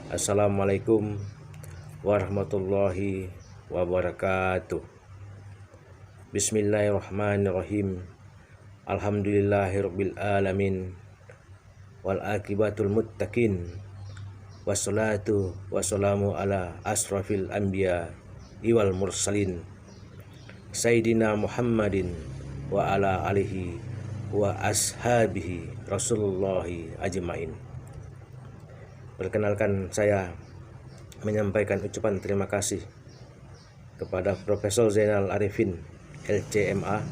Assalamualaikum warahmatullahi wabarakatuh. Bismillahirrahmanirrahim. Alhamdulillahirabbil alamin. Wal akibatul muttaqin. Wassalatu wassalamu ala asrafil anbiya wal mursalin. Sayyidina Muhammadin wa ala alihi wa ashabihi Rasulullahi ajmain. Perkenalkan, saya menyampaikan ucapan terima kasih kepada Profesor Zainal Arifin LCMA.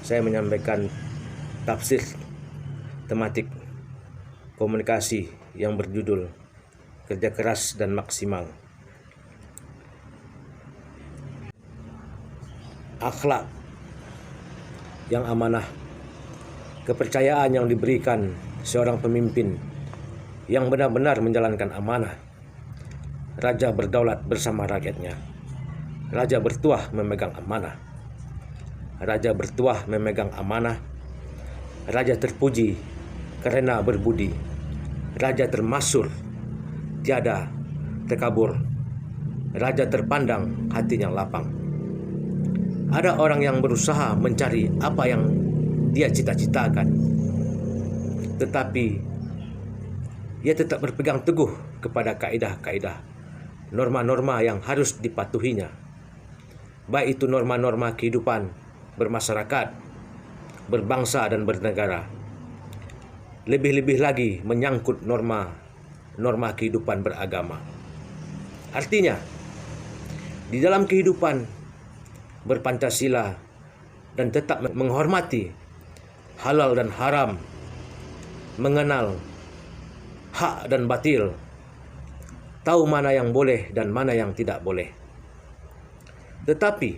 Saya menyampaikan tafsir tematik komunikasi yang berjudul Kerja Keras dan Maksimal. Akhlak yang amanah, kepercayaan yang diberikan seorang pemimpin yang benar-benar menjalankan amanah. Raja berdaulat bersama rakyatnya. Raja bertuah memegang amanah. Raja bertuah memegang amanah. Raja terpuji karena berbudi. Raja termasyhur tiada terkabur. Raja terpandang hatinya lapang. Ada orang yang berusaha mencari apa yang dia cita-citakan, tetapi ia tetap berpegang teguh kepada kaidah-kaidah, norma-norma yang harus dipatuhinya, baik itu norma-norma kehidupan bermasyarakat, berbangsa dan bernegara. Lebih-lebih lagi menyangkut norma kehidupan beragama. Artinya, di dalam kehidupan berpancasila dan tetap menghormati halal dan haram, mengenal hak dan batil, tahu mana yang boleh dan mana yang tidak boleh. Tetapi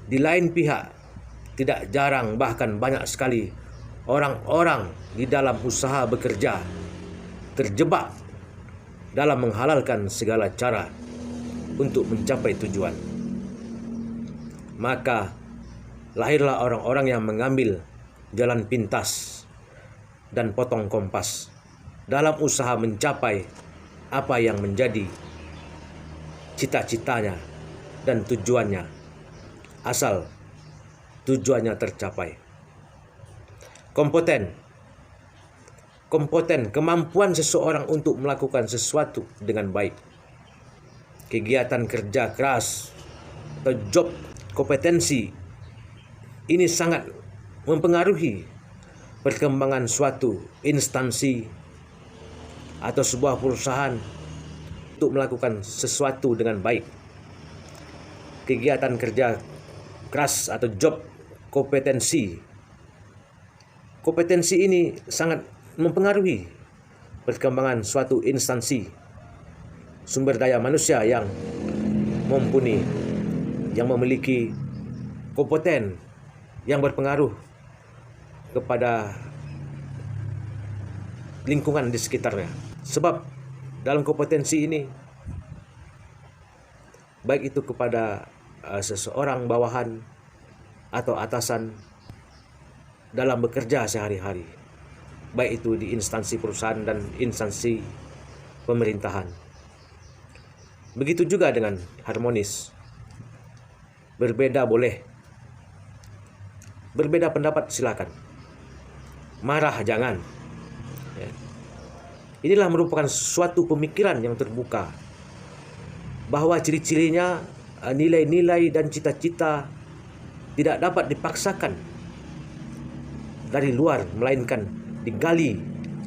di lain pihak, tidak jarang bahkan banyak sekali orang-orang di dalam usaha bekerja terjebak dalam menghalalkan segala cara untuk mencapai tujuan. Maka lahirlah orang-orang yang mengambil jalan pintas dan potong kompas dalam usaha mencapai apa yang menjadi cita-citanya dan tujuannya, asal tujuannya tercapai. Kompeten, kemampuan seseorang untuk melakukan sesuatu dengan baik. Kegiatan kerja keras atau job kompetensi ini sangat mempengaruhi perkembangan suatu instansi atau sebuah perusahaan untuk melakukan sesuatu dengan baik. Kegiatan kerja keras atau job kompetensi ini sangat mempengaruhi perkembangan suatu instansi, sumber daya manusia yang mumpuni, yang memiliki kompeten, yang berpengaruh kepada lingkungan di sekitarnya. Sebab dalam kompetensi ini, baik itu kepada seseorang bawahan atau atasan dalam bekerja sehari-hari, baik itu di instansi perusahaan dan instansi pemerintahan. Begitu juga dengan harmonis. Berbeda boleh, berbeda pendapat silakan, marah jangan. Inilah merupakan suatu pemikiran yang terbuka, bahwa ciri-cirinya nilai-nilai dan cita-cita tidak dapat dipaksakan dari luar, melainkan digali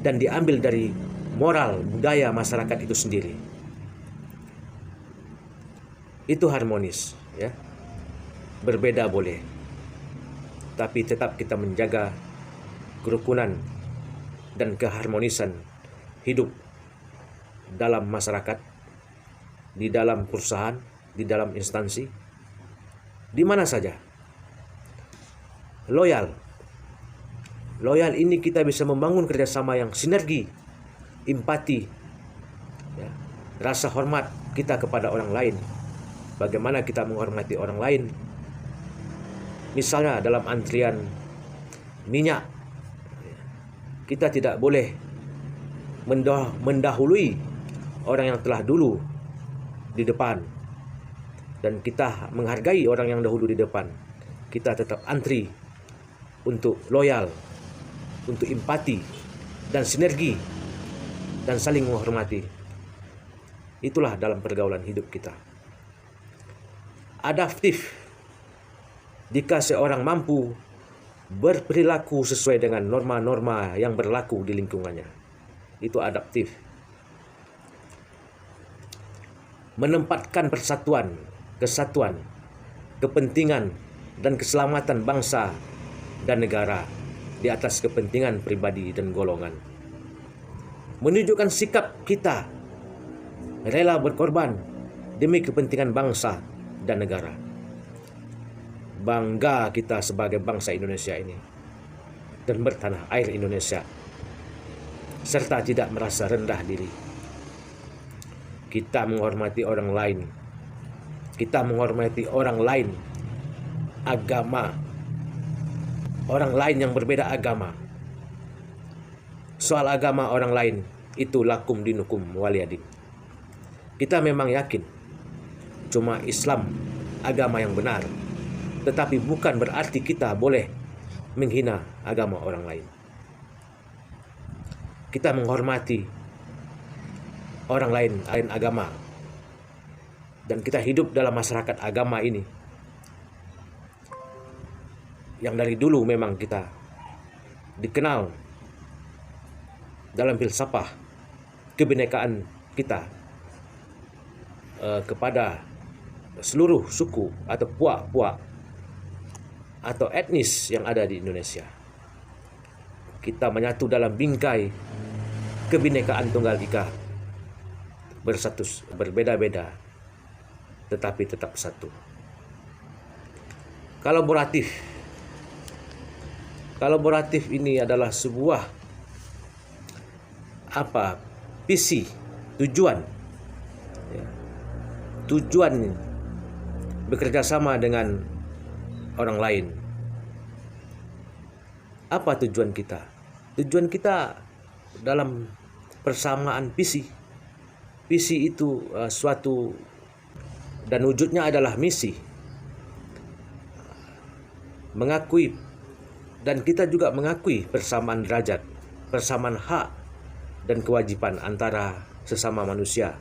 dan diambil dari moral budaya masyarakat itu sendiri. Itu harmonis, ya. Berbeda boleh, tapi tetap kita menjaga kerukunan dan keharmonisan hidup dalam masyarakat, di dalam perusahaan, di dalam instansi, di mana saja. Loyal ini kita bisa membangun kerjasama yang sinergi, empati, ya, rasa hormat kita kepada orang lain. Bagaimana kita menghormati orang lain? Misalnya dalam antrian minyak, kita tidak boleh mendahului orang yang telah dulu di depan, dan kita menghargai orang yang dahulu di depan. Kita tetap antri untuk loyal, untuk empati dan sinergi dan saling menghormati. Itulah dalam pergaulan hidup kita. Adaptif, jika seorang mampu berperilaku sesuai dengan norma-norma yang berlaku di lingkungannya. Itu adaptif. Menempatkan persatuan, kesatuan, kepentingan, dan keselamatan bangsa dan negara di atas kepentingan pribadi dan golongan. Menunjukkan sikap kita rela berkorban demi kepentingan bangsa dan negara. Bangga kita sebagai bangsa Indonesia ini dan bertanah air Indonesia, serta tidak merasa rendah diri. Kita menghormati orang lain. Kita menghormati orang lain, agama, orang lain yang berbeda agama. Soal agama orang lain itu lakum dinukum waliyadin. Kita memang yakin cuma Islam agama yang benar, tetapi bukan berarti kita boleh menghina agama orang lain. Kita menghormati orang lain agama, dan kita hidup dalam masyarakat agama ini yang dari dulu memang kita dikenal dalam filsafat kebinekaan kita kepada seluruh suku atau puak-puak atau etnis yang ada di Indonesia. Kita menyatu dalam bingkai kebinekaan Tunggal Ika, bersatu, berbeda-beda, tetapi tetap satu. Kolaboratif ini adalah sebuah visi, tujuan, ya. Tujuan bekerja sama dengan orang lain. Apa tujuan kita? Tujuan kita dalam persamaan visi. Visi itu suatu, dan wujudnya adalah misi. Mengakui, dan kita juga mengakui persamaan derajat, persamaan hak dan kewajiban antara sesama manusia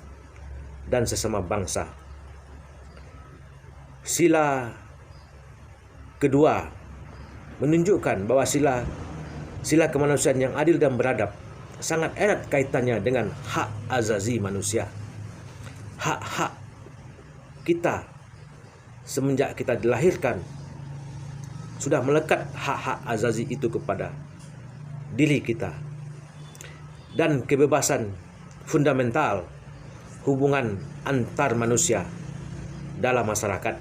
dan sesama bangsa. Sila kedua menunjukkan bahwa sila kemanusiaan yang adil dan beradab sangat erat kaitannya dengan hak azazi manusia. Hak-hak kita semenjak kita dilahirkan sudah melekat hak-hak azazi itu kepada diri kita. Dan kebebasan fundamental hubungan antar manusia dalam masyarakat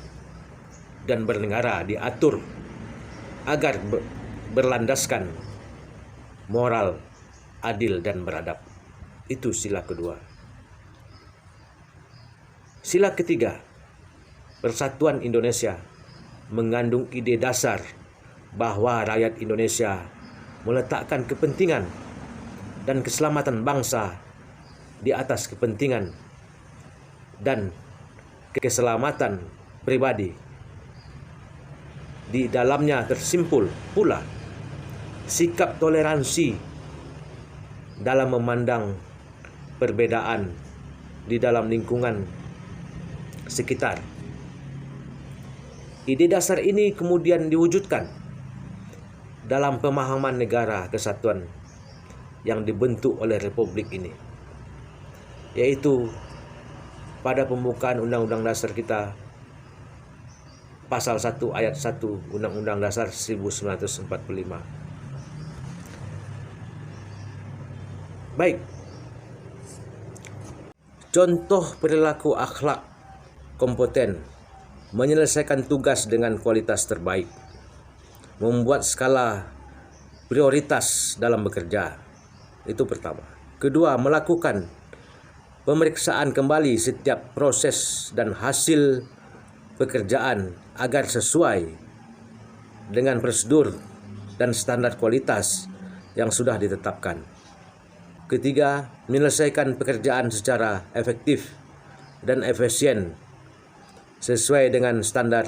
dan bernegara diatur agar berlandaskan moral, adil, dan beradab. Itu sila kedua. Sila ketiga, persatuan Indonesia mengandung ide dasar bahwa rakyat Indonesia meletakkan kepentingan dan keselamatan bangsa di atas kepentingan dan keselamatan pribadi. Di dalamnya tersimpul pula sikap toleransi dalam memandang perbedaan di dalam lingkungan sekitar. Ide dasar ini kemudian diwujudkan dalam pemahaman negara kesatuan yang dibentuk oleh Republik ini, yaitu pada pembukaan Undang-Undang Dasar kita Pasal 1 Ayat 1 Undang-Undang Dasar 1945. Baik. Contoh perilaku akhlak kompeten, menyelesaikan tugas dengan kualitas terbaik, membuat skala prioritas dalam bekerja. Itu pertama. Kedua, melakukan pemeriksaan kembali setiap proses dan hasil pekerjaan agar sesuai dengan prosedur dan standar kualitas yang sudah ditetapkan. Ketiga, menyelesaikan pekerjaan secara efektif dan efisien sesuai dengan standar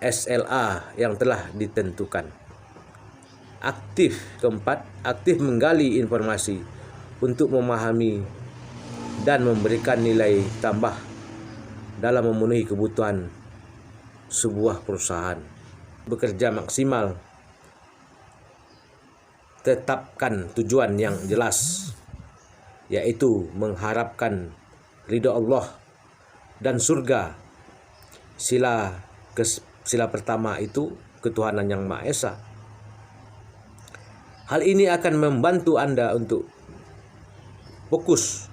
SLA yang telah ditentukan. Keempat, aktif menggali informasi untuk memahami dan memberikan nilai tambah dalam memenuhi kebutuhan sebuah perusahaan. Bekerja maksimal, tetapkan tujuan yang jelas, yaitu mengharapkan ridha Allah dan surga. Sila pertama itu ketuhanan yang Maha Esa. Hal ini akan membantu Anda untuk fokus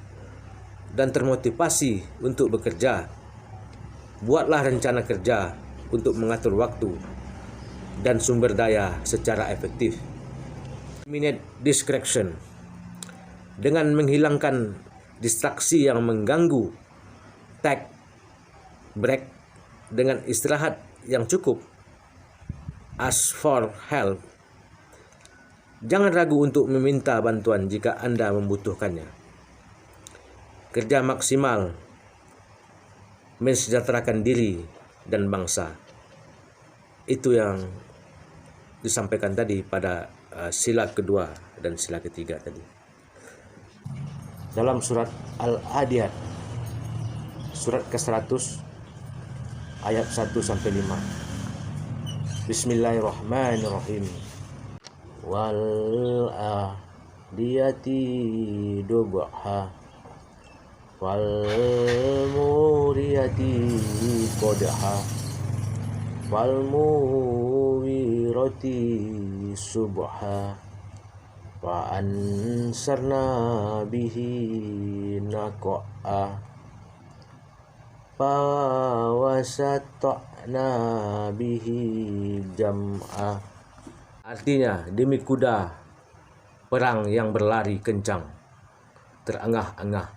dan termotivasi untuk bekerja. Buatlah rencana kerja untuk mengatur waktu dan sumber daya secara efektif. Eliminate distraction. Dengan menghilangkan distraksi yang mengganggu, take break dengan istirahat yang cukup. Ask for help. Jangan ragu untuk meminta bantuan jika Anda membutuhkannya. Kerja maksimal, mensejahterakan diri dan bangsa. Itu yang disampaikan tadi pada sila kedua dan sila ketiga tadi. Dalam surat Al-Adiyat, surat ke-100, ayat 1-5. Bismillahirrahmanirrahim. Wal adiyati dubha wal muriyati qadha wal muwirati subha wa ansarna bihi naqa'a fa wasatna bihi jam'a. Artinya, demi kuda perang yang berlari kencang, terengah-engah,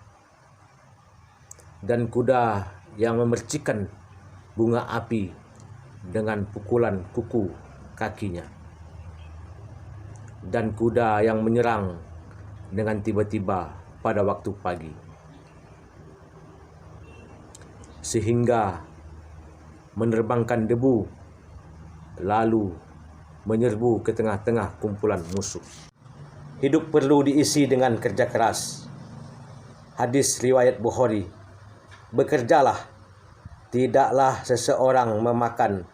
dan kuda yang memercikan bunga api dengan pukulan kuku kakinya, dan kuda yang menyerang dengan tiba-tiba pada waktu pagi, sehingga menerbangkan debu lalu menyerbu ke tengah-tengah kumpulan musuh. Hidup perlu diisi dengan kerja keras. Hadis riwayat Bukhari. Bekerjalah, tidaklah seseorang memakan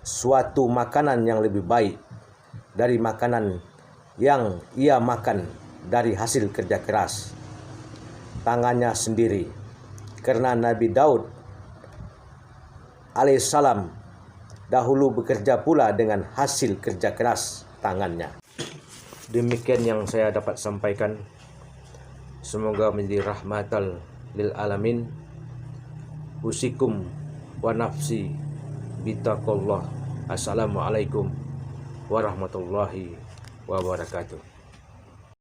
suatu makanan yang lebih baik dari makanan yang ia makan dari hasil kerja keras tangannya sendiri. Karena Nabi Daud alaihissalam dahulu bekerja pula dengan hasil kerja keras tangannya. Demikian yang saya dapat sampaikan. Semoga menjadi rahmatal lil alamin. Usikum wa nafsi bitaqallah. Assalamualaikum warahmatullahi wabarakatuh.